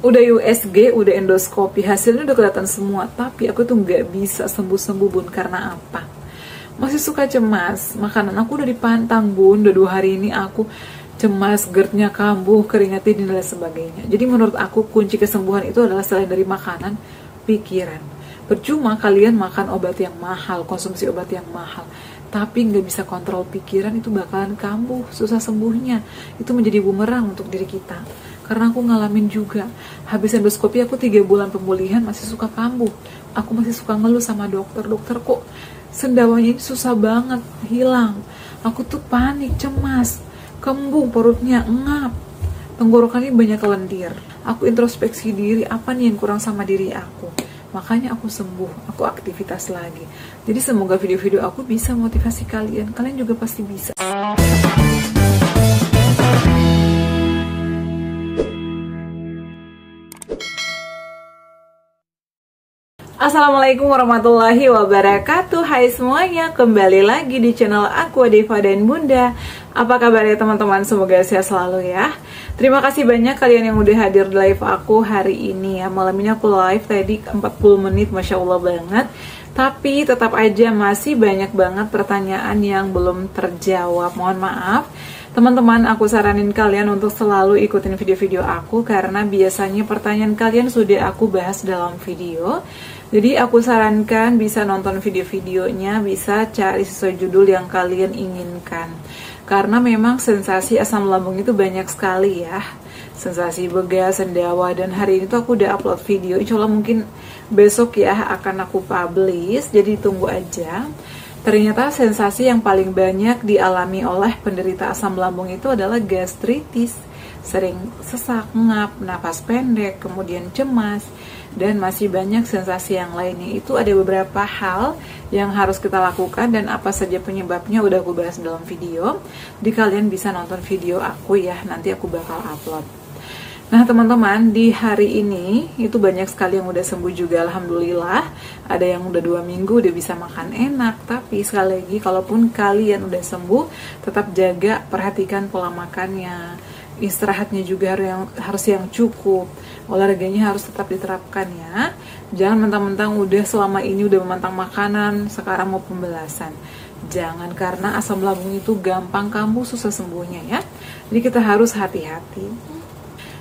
Udah USG, udah endoskopi, hasilnya udah kelihatan semua, tapi aku tuh nggak bisa sembuh-sembuh bun. Karena apa? Masih suka cemas. Makanan aku udah dipantang bun, udah 2 hari ini aku cemas, GERD-nya kambuh, keringatnya dan lain sebagainya. Jadi menurut aku kunci kesembuhan itu adalah selain dari makanan, pikiran. Percuma kalian makan obat yang mahal, konsumsi obat yang mahal, tapi nggak bisa kontrol pikiran, itu bakalan kambuh, susah sembuhnya. Itu menjadi bumerang untuk diri kita. Karena aku ngalamin juga, habis endoskopi aku 3 bulan pemulihan masih suka kambuh. Aku masih suka ngeluh sama dokter, dokter kok sendawanya ini susah banget hilang. Aku tuh panik, cemas, kembung, perutnya ngap, tenggorokannya banyak lendir. Aku introspeksi diri, apa nih yang kurang sama diri aku. Makanya aku sembuh, aku aktivitas lagi. Jadi semoga video-video aku bisa motivasi kalian. Kalian juga pasti bisa. Assalamualaikum warahmatullahi wabarakatuh. Hai semuanya, kembali lagi di channel aku Deva dan Bunda. Apa kabar ya teman-teman? Semoga sehat selalu ya. Terima kasih banyak kalian yang udah hadir di live aku hari ini ya. Malam ini aku live tadi 40 menit, Masya Allah banget. Tapi tetap aja masih banyak banget pertanyaan yang belum terjawab. Mohon maaf teman-teman, aku saranin kalian untuk selalu ikutin video-video aku, karena biasanya pertanyaan kalian sudah aku bahas dalam video. Jadi aku sarankan bisa nonton video-videonya, bisa cari sesuai judul yang kalian inginkan. Karena memang sensasi asam lambung itu banyak sekali ya. Sensasi begas, sendawa, dan hari ini tuh aku udah upload video. Insya Allah mungkin besok ya akan aku publish, jadi tunggu aja. Ternyata sensasi yang paling banyak dialami oleh penderita asam lambung itu adalah gastritis. Sering sesak, ngap, napas pendek, kemudian cemas, dan masih banyak sensasi yang lainnya. Itu ada beberapa hal yang harus kita lakukan, dan apa saja penyebabnya udah aku bahas dalam video. Jadi kalian bisa nonton video aku ya, nanti aku bakal upload. Nah teman-teman, di hari ini itu banyak sekali yang udah sembuh juga, alhamdulillah. Ada yang udah 2 minggu udah bisa makan enak. Tapi sekali lagi, kalaupun kalian udah sembuh, tetap jaga, perhatikan pola makannya, istirahatnya juga harus yang cukup, olahraganya harus tetap diterapkan ya. Jangan mentang-mentang udah selama ini udah memantang makanan, sekarang mau pembelasan. Jangan, karena asam lambung itu gampang kambuh, susah sembuhnya ya. Jadi kita harus hati-hati.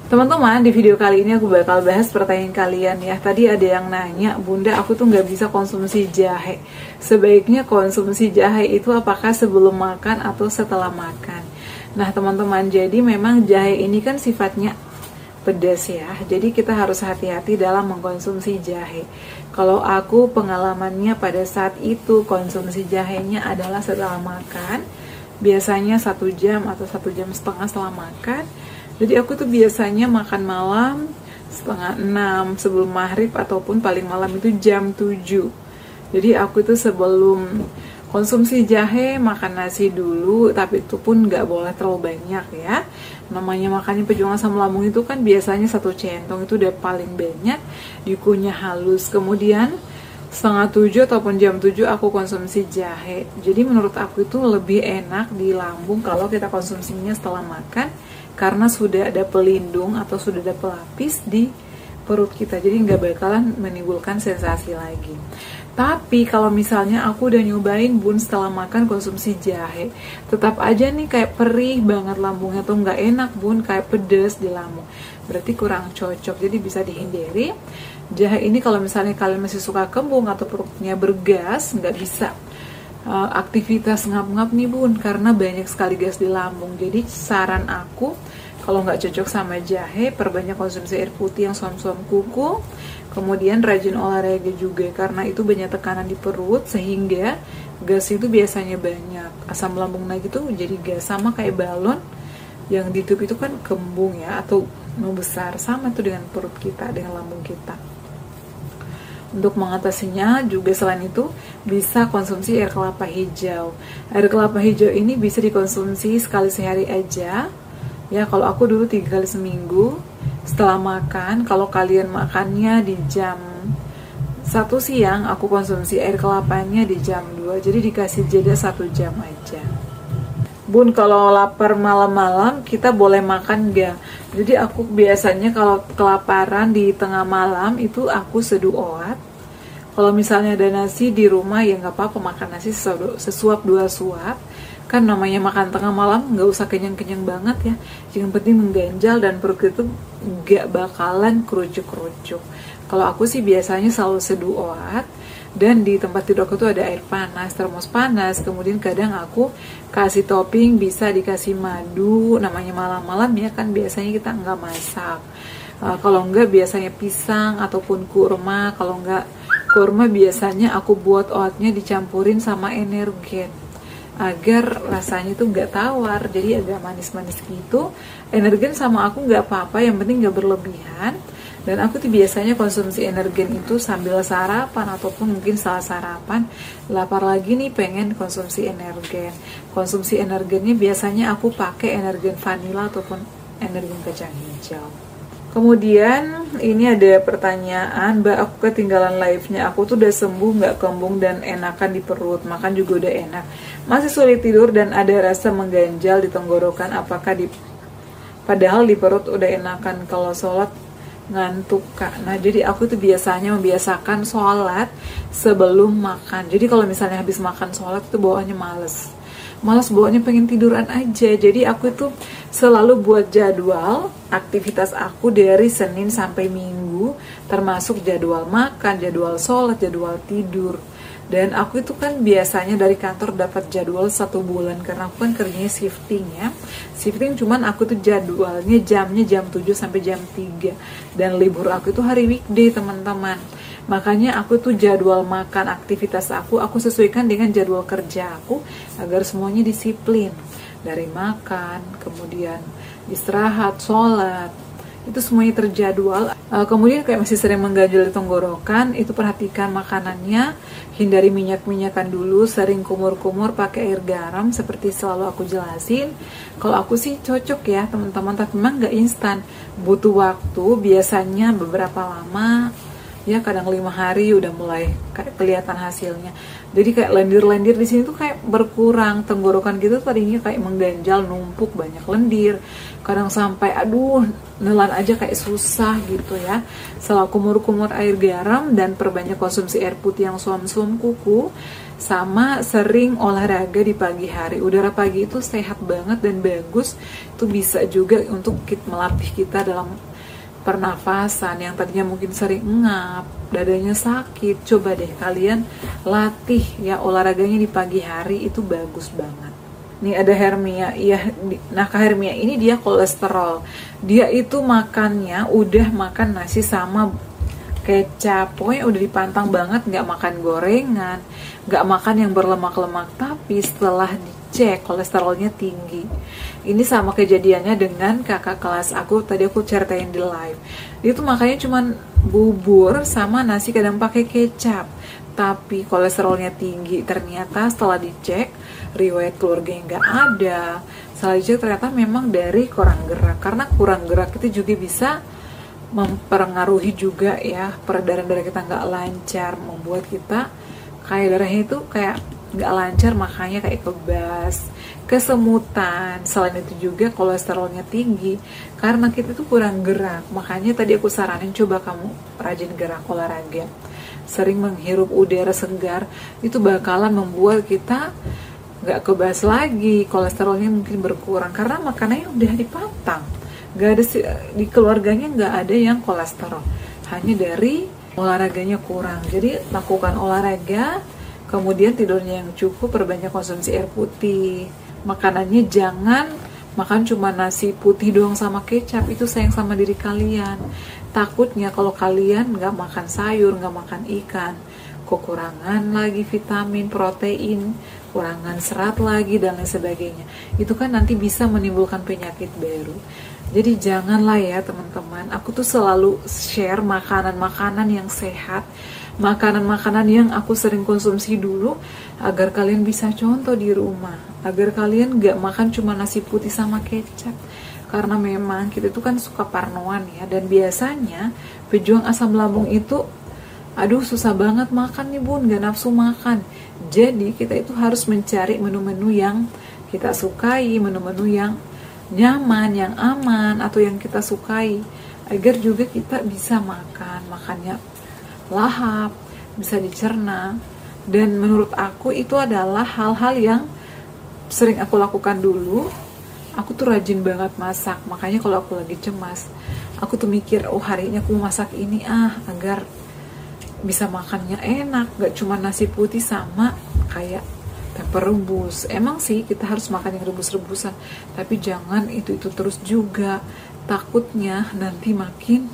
Teman-teman, di video kali ini aku bakal bahas pertanyaan kalian ya. Tadi ada yang nanya, Bunda aku tuh nggak bisa konsumsi jahe. Sebaiknya konsumsi jahe itu apakah sebelum makan atau setelah makan? Nah teman-teman, jadi memang jahe ini kan sifatnya pedas ya. Jadi kita harus hati-hati dalam mengkonsumsi jahe. Kalau aku pengalamannya pada saat itu konsumsi jahenya adalah setelah makan. Biasanya 1 jam atau 1,5 jam setelah makan. Jadi aku tuh biasanya makan malam 5:30 sebelum maghrib, ataupun paling malam itu jam 7. Jadi aku tuh sebelum konsumsi jahe makan nasi dulu, tapi itu pun nggak boleh terlalu banyak ya. Namanya makannya perjuangan asam lambung itu kan biasanya 1 centong itu udah paling banyak, dikunyah halus. Kemudian 6:30 ataupun jam 7 aku konsumsi jahe. Jadi menurut aku itu lebih enak di lambung kalau kita konsumsinya setelah makan, karena sudah ada pelindung atau sudah ada pelapis di perut kita, jadi nggak bakalan menimbulkan sensasi lagi. Tapi kalau misalnya aku udah nyobain Bun setelah makan konsumsi jahe, tetap aja nih kayak perih banget lambungnya tuh, nggak enak Bun, kayak pedes di lambung, berarti kurang cocok. Jadi bisa dihindari jahe ini kalau misalnya kalian masih suka kembung atau perutnya bergas, nggak bisa aktivitas ngap-ngap nih Bun, karena banyak sekali gas di lambung. Jadi saran aku, kalau nggak cocok sama jahe, perbanyak konsumsi air putih yang suam-suam kuku. Kemudian rajin olahraga juga, karena itu banyak tekanan di perut, sehingga gas itu biasanya banyak. Asam lambung naik itu jadi gas, sama kayak balon yang ditutup itu kan kembung ya, atau membesar. Sama itu dengan perut kita, dengan lambung kita. Untuk mengatasinya juga selain itu bisa konsumsi air kelapa hijau. Air kelapa hijau ini bisa dikonsumsi sekali sehari aja. Ya kalau aku dulu 3 kali seminggu setelah makan. Kalau kalian makannya di jam 1 siang, aku konsumsi air kelapanya di jam 2. Jadi dikasih jeda 1 jam aja. Bun, kalau lapar malam-malam kita boleh makan nggak? Jadi aku biasanya kalau kelaparan di tengah malam itu aku seduh oat. Kalau misalnya ada nasi di rumah ya nggak apa-apa, makan nasi sesuap 2 suap. Kan namanya makan tengah malam nggak usah kenyang-kenyang banget ya. Yang penting mengganjal dan perut itu nggak bakalan kerucuk-kerucuk. Kalau aku sih biasanya selalu seduh oat. Dan di tempat tidur aku tuh ada air panas, termos panas. Kemudian kadang aku kasih topping, bisa dikasih madu. Namanya malam-malam ya kan, biasanya kita nggak masak. Kalau nggak biasanya pisang ataupun kurma. Kalau nggak kurma biasanya aku buat oatnya dicampurin sama energen agar rasanya tuh nggak tawar, jadi agak manis-manis gitu. Energen sama aku nggak apa-apa, yang penting nggak berlebihan. Dan aku tuh biasanya konsumsi energen itu sambil sarapan ataupun mungkin setelah sarapan lapar lagi nih pengen konsumsi energen. Konsumsi energennya biasanya aku pakai energen vanila ataupun energen kacang hijau. Kemudian ini ada pertanyaan, Mbak, aku ketinggalan live-nya, aku tuh udah sembuh, nggak kembung dan enakan di perut, makan juga udah enak, masih sulit tidur dan ada rasa mengganjal di tenggorokan, padahal di perut udah enakan, kalau sholat ngantuk Kak. Nah jadi aku tuh biasanya membiasakan sholat sebelum makan. Jadi kalau misalnya habis makan sholat itu bawaannya malas bawaannya pengen tiduran aja. Jadi aku itu selalu buat jadwal aktivitas aku dari Senin sampai Minggu, termasuk jadwal makan, jadwal sholat, jadwal tidur. Dan aku itu kan biasanya dari kantor dapat jadwal 1 bulan, karena aku kan kerjanya shifting ya. Shifting cuman aku tuh jadwalnya jamnya jam 7 sampai jam 3. Dan libur aku itu hari weekday teman-teman. Makanya aku tuh jadwal makan aktivitas aku sesuaikan dengan jadwal kerja aku agar semuanya disiplin. Dari makan, kemudian istirahat, sholat, itu semuanya terjadwal. Kemudian kayak masih sering mengganjal di tenggorokan, itu perhatikan makanannya, hindari minyak-minyakan dulu, sering kumur-kumur pakai air garam seperti selalu aku jelasin. Kalau aku sih cocok ya teman-teman, tapi memang nggak instan, butuh waktu, biasanya beberapa lama ya, kadang 5 hari udah mulai kayak kelihatan hasilnya. Jadi kayak lendir-lendir di sini tuh kayak berkurang, tenggorokan gitu tadinya kayak mengganjal, numpuk banyak lendir, kadang sampai aduh nelan aja kayak susah gitu ya. Setelah kumur-kumur air garam dan perbanyak konsumsi air putih yang suam-suam kuku, sama sering olahraga di pagi hari. Udara pagi itu sehat banget dan bagus, itu bisa juga untuk melatih kita dalam pernafasan yang tadinya mungkin sering engap, dadanya sakit. Coba deh kalian latih ya olahraganya di pagi hari, itu bagus banget. Nih ada Hermia, iya. Nah Kak Hermia ini dia kolesterol, dia itu makannya udah makan nasi sama kecap, pokoknya udah dipantang banget, nggak makan gorengan, nggak makan yang berlemak-lemak, tapi setelah dicek kolesterolnya tinggi. Ini sama kejadiannya dengan kakak kelas aku, tadi aku ceritain di live. Dia tuh makanya cuman bubur sama nasi kadang pakai kecap, tapi kolesterolnya tinggi. Ternyata setelah dicek riwayat keluarga yang nggak ada, setelah dicek ternyata memang dari kurang gerak, karena kurang gerak itu juga bisa mempengaruhi juga ya, peredaran darah kita nggak lancar, membuat kita kayak darahnya itu kayak nggak lancar, makanya kayak kebas, kesemutan. Selain itu juga kolesterolnya tinggi karena kita tuh kurang gerak. Makanya tadi aku saranin coba kamu rajin gerak, olahraga, sering menghirup udara segar, itu bakalan membuat kita nggak kebas lagi, kolesterolnya mungkin berkurang karena makanannya udah dipantang. Nggak ada di keluarganya, nggak ada yang kolesterol, hanya dari olahraganya kurang. Jadi lakukan olahraga, kemudian tidurnya yang cukup, perbanyak konsumsi air putih. Makanannya jangan makan cuma nasi putih doang sama kecap, itu sayang sama diri kalian. Takutnya kalau kalian nggak makan sayur, nggak makan ikan, kekurangan lagi vitamin, protein, kurangan serat lagi dan lain sebagainya. Itu kan nanti bisa menimbulkan penyakit baru. Jadi janganlah ya teman-teman, aku tuh selalu share makanan-makanan yang sehat, makanan-makanan yang aku sering konsumsi dulu, agar kalian bisa contoh di rumah, agar kalian gak makan cuma nasi putih sama kecap. Karena memang kita tuh kan suka parnoan ya, dan biasanya pejuang asam lambung itu aduh susah banget makan nih bun, gak nafsu makan. Jadi kita itu harus mencari menu-menu yang kita sukai, menu-menu yang nyaman, yang aman, atau yang kita sukai, agar juga kita bisa makannya lahap, bisa dicerna. Dan menurut aku itu adalah hal-hal yang sering aku lakukan dulu. Aku tuh rajin banget masak, makanya kalau aku lagi cemas, aku tuh mikir, oh hari ini aku mau masak ini agar bisa makannya enak, gak cuma nasi putih sama kayak tempe rebus. Emang sih kita harus makan yang rebus-rebusan, tapi jangan itu terus juga, takutnya nanti makin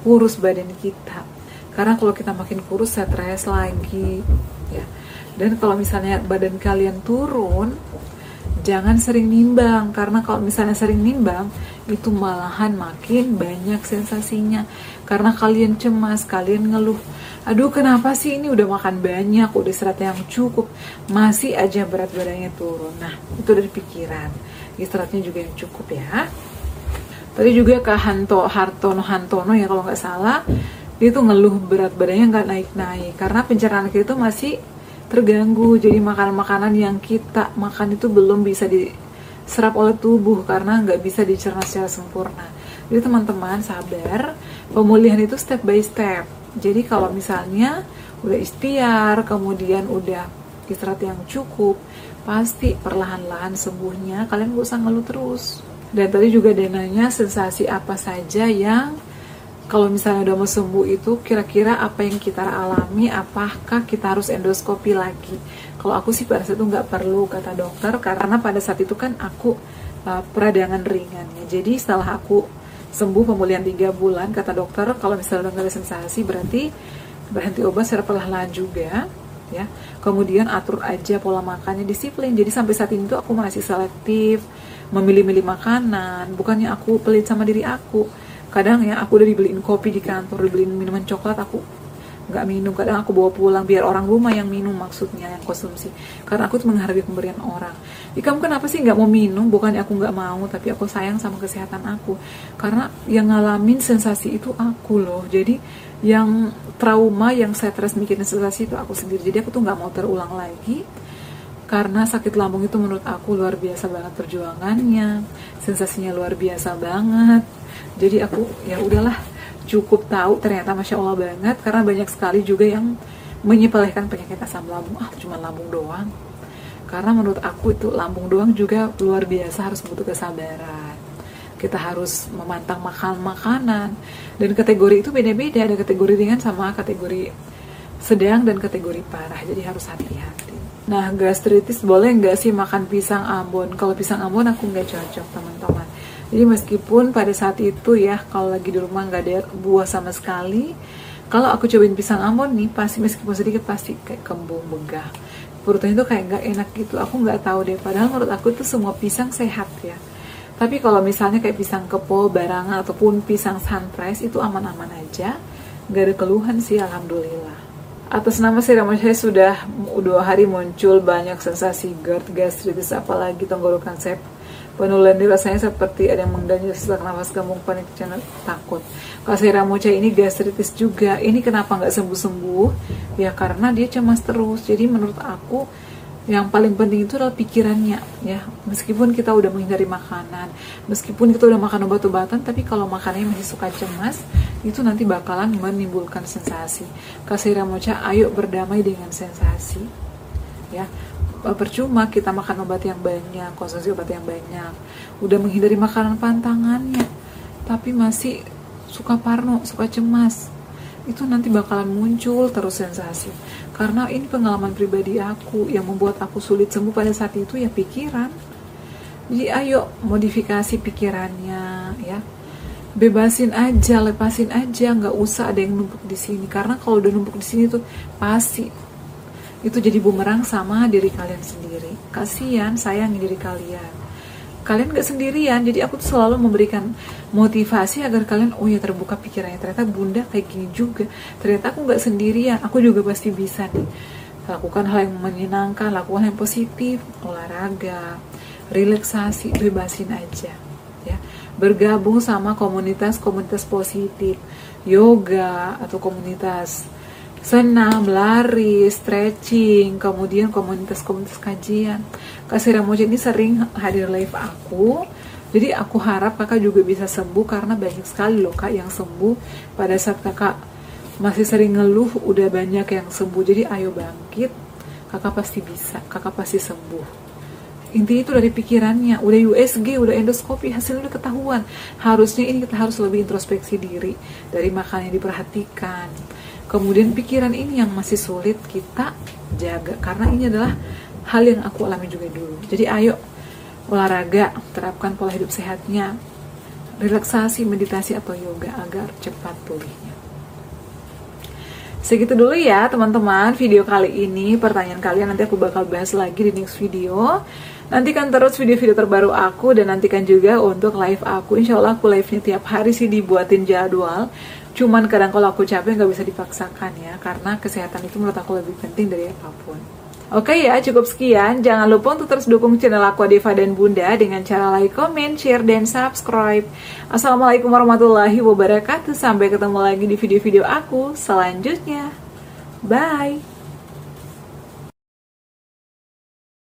kurus badan kita. Karena kalau kita makin kurus, stres lagi ya. Dan kalau misalnya badan kalian turun, jangan sering nimbang, karena kalau misalnya sering nimbang itu malahan makin banyak sensasinya. Karena kalian cemas, kalian ngeluh, aduh kenapa sih ini udah makan banyak, udah istirahat yang cukup, masih aja berat badannya turun. Nah itu dari pikiran, istirahatnya juga yang cukup ya. Tadi juga Kak Hartono ya kalau nggak salah, dia tuh ngeluh berat badannya nggak naik-naik karena pencernaan kita itu masih terganggu. Jadi makanan-makanan yang kita makan itu belum bisa diserap oleh tubuh karena nggak bisa dicerna secara sempurna. Jadi teman-teman sabar, pemulihan itu step by step. Jadi kalau misalnya udah ikhtiar, kemudian udah istirahat yang cukup, pasti perlahan-lahan sembuhnya, kalian gak usah ngeluh terus. Dan tadi juga dia nanya sensasi apa saja yang kalau misalnya udah mau sembuh itu kira-kira apa yang kita alami, apakah kita harus endoskopi lagi. Kalau aku sih pada saat itu nggak perlu kata dokter, karena pada saat itu kan aku peradangan ringan ya. Jadi setelah aku sembuh pemulihan 3 bulan, kata dokter kalau misalnya udah nggak ada sensasi berarti berhenti obat secara perlahan juga ya. Kemudian atur aja pola makannya, disiplin. Jadi sampai saat ini tuh aku masih selektif memilih-milih makanan, bukannya aku pelit sama diri aku. Kadang ya aku udah dibeliin kopi di kantor, dibeliin minuman coklat, aku nggak minum. Kadang aku bawa pulang biar orang rumah yang minum, maksudnya yang konsumsi, karena aku tuh menghargai pemberian orang. Kamu kenapa sih nggak mau minum? Bukannya aku nggak mau, tapi aku sayang sama kesehatan aku, karena yang ngalamin sensasi itu aku loh. Jadi yang trauma, yang stres mikirin sensasi itu aku sendiri. Jadi aku tuh nggak mau terulang lagi. Karena sakit lambung itu menurut aku luar biasa banget perjuangannya, sensasinya luar biasa banget. Jadi aku ya udahlah, cukup tahu ternyata Masya Allah banget, karena banyak sekali juga yang menyepelekan penyakit asam lambung, cuma lambung doang. Karena menurut aku itu lambung doang juga luar biasa, harus butuh kesabaran. Kita harus memantang makanan, dan kategori itu beda-beda, ada kategori ringan sama kategori sedang dan kategori parah, jadi harus hati-hati. Nah, gastritis boleh nggak sih makan pisang Ambon? Kalau pisang Ambon aku nggak cocok teman-teman. Jadi meskipun pada saat itu ya, kalau lagi di rumah nggak ada buah sama sekali, kalau aku cobain pisang Ambon nih, pasti meskipun sedikit pasti kayak kembung, begah. Perutnya itu kayak nggak enak gitu. Aku nggak tahu deh. Padahal menurut aku tuh semua pisang sehat ya. Tapi kalau misalnya kayak pisang kepol, barangan, ataupun pisang sunrise itu aman-aman aja, nggak ada keluhan sih, alhamdulillah. Atas nama Sirama saya sudah 2 hari muncul banyak sensasi GERD, gastritis, apalagi tenggorokan saya penuh lendir, rasanya seperti ada yang mengganjal, sesak nafas, gampang panik, takut. Kalau Sirama ini gastritis juga, ini kenapa nggak sembuh-sembuh? Ya karena dia cemas terus. Jadi menurut aku yang paling penting itu adalah pikirannya ya. Meskipun kita udah menghindari makanan, meskipun kita udah makan obat-obatan, tapi kalau makanannya masih suka cemas, itu nanti bakalan menimbulkan sensasi. Kasih Mocha, ayo berdamai dengan sensasi ya. Percuma kita makan obat yang banyak, konsumsi obat yang banyak, udah menghindari makanan pantangannya, tapi masih suka parno, suka cemas, itu nanti bakalan muncul terus sensasi. Karena ini pengalaman pribadi aku, yang membuat aku sulit sembuh pada saat itu ya pikiran. Jadi ayo modifikasi pikirannya ya, bebasin aja, lepasin aja, nggak usah ada yang numpuk di sini. Karena kalau udah numpuk di sini tuh pasti itu jadi bumerang sama diri kalian sendiri. Kasian, sayangi diri kalian. Kalian gak sendirian, jadi aku tuh selalu memberikan motivasi agar kalian, oh ya terbuka pikirannya, ternyata bunda kayak gini juga, ternyata aku gak sendirian, aku juga pasti bisa nih lakukan hal yang menyenangkan, lakukan hal yang positif, olahraga, relaksasi, bebasin aja ya. Bergabung sama komunitas positif, yoga atau komunitas senam, lari, stretching, kemudian komunitas-komunitas kajian. Kak Sira Moja ini sering hadir live aku, jadi aku harap kakak juga bisa sembuh, karena banyak sekali loh kak yang sembuh pada saat kakak masih sering ngeluh, udah banyak yang sembuh. Jadi ayo bangkit, kakak pasti bisa, kakak pasti sembuh. Intinya itu dari pikirannya, udah USG, udah endoskopi, hasilnya udah ketahuan. Harusnya ini kita harus lebih introspeksi diri, dari makan yang diperhatikan. Kemudian pikiran ini yang masih sulit kita jaga, karena ini adalah hal yang aku alami juga dulu. Jadi ayo olahraga, terapkan pola hidup sehatnya, relaksasi, meditasi atau yoga agar cepat pulihnya. Segitu dulu ya teman-teman video kali ini. Pertanyaan kalian nanti aku bakal bahas lagi di next video. Nantikan terus video-video terbaru aku, dan nantikan juga untuk live aku. Insya Allah aku live-nya tiap hari sih, dibuatin jadwal. Cuman kadang kalau aku capek nggak bisa dipaksakan ya, karena kesehatan itu menurut aku lebih penting dari apapun. Oke ya, cukup sekian. Jangan lupa untuk terus dukung channel aku Deva dan Bunda dengan cara like, comment, share, dan subscribe. Assalamualaikum warahmatullahi wabarakatuh. Sampai ketemu lagi di video-video aku selanjutnya. Bye!